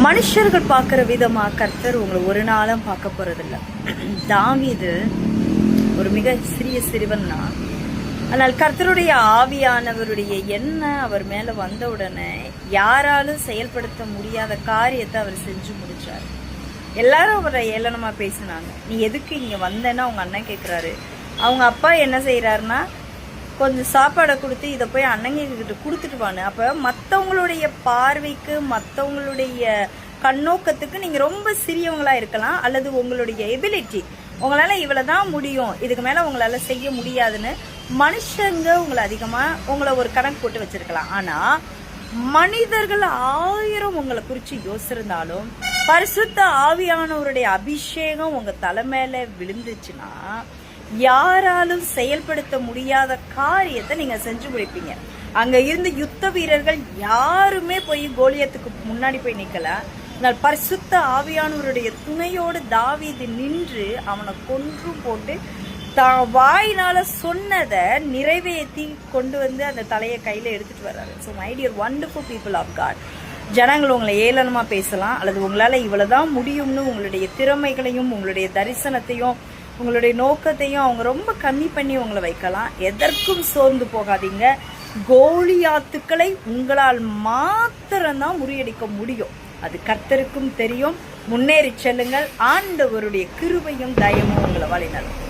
மனுஷர்கள் பார்க்குற விதமா கர்த்தர் உங்களை ஒரு நாளும் பார்க்க போறதில்லை. தாவீது ஒரு மிக சிறுவன் தான். ஆனால் கர்த்தருடைய ஆவியானவருடைய எண்ணெய் அவர் மேல வந்த உடனே யாராலும் செயல்படுத்த முடியாத காரியத்தை அவர் செஞ்சு முடிச்சார். எல்லாரும் அவரை ஏளனமா பேசினாங்க. நீ எதுக்கு இங்க வந்தேன்னா அவங்க அண்ணன் கேட்கிறாரு. அவங்க அப்பா என்ன செய்யறாருன்னா, கொஞ்சம் சாப்பாடை கொடுத்து இதை போய் அண்ணங்கிட்ட கொடுத்துட்டு வான்னு. அப்போ மற்றவங்களுடைய பார்வைக்கு மற்றவங்களுடைய கண்ணோக்கத்துக்கு நீங்கள் ரொம்ப சிறியவங்களா இருக்கலாம், அல்லது உங்களுடைய எபிலிட்டி உங்களால் இவ்வளோ தான் முடியும், இதுக்கு மேலே உங்களால் செய்ய முடியாதுன்னு மனுஷங்க உங்களை அதிகமாக உங்களை ஒரு கணக்கு போட்டு வச்சிருக்கலாம். ஆனால் மனிதர்கள் 1000 உங்களை குறித்து யோசிச்சிருந்தாலும் பரிசுத்த ஆவியானவருடைய அபிஷேகம் உங்கள் தலை மேலே விழுந்துச்சுன்னா யாராலும் செயல்படுத்த முடியாத காரியத்தை நீங்க செஞ்சு முடிப்பீங்க. அங்க இருந்த யுத்த வீரர்கள் யாருமே போய் கோலியத்துக்கு முன்னாடி போய் நிக்கல. ஆனால் பரிசுத்த ஆவியானவருடைய துணையோடு தாவீது நின்று அவனை கொன்று போட்டு தான் வாயினால சொன்னதை நிறைவேற்றி கொண்டு வந்து அந்த தலையை கையில எடுத்துட்டு வர்றாரு. So my dear wonderful people of God, ஜனங்கள் உங்களை ஏளனமா பேசலாம், அல்லது உங்களால இவ்வளவுதான் முடியும்னு உங்களுடைய திறமைகளையும் உங்களுடைய தரிசனத்தையும் உங்களுடைய நோக்கத்தையும் அவங்க ரொம்ப கம்மி பண்ணி உங்களை வைக்கலாம். எதற்கும் சோர்ந்து போகாதீங்க. கோலியாத்துக்களை உங்களால் மாத்திரம்தான் முறியடிக்க முடியும். அது கர்த்தருக்கும் தெரியும். முன்னேறி செல்லுங்கள். ஆண்டவருடைய கிருபையும் தயமும் உங்களை வழிநடத்தும்.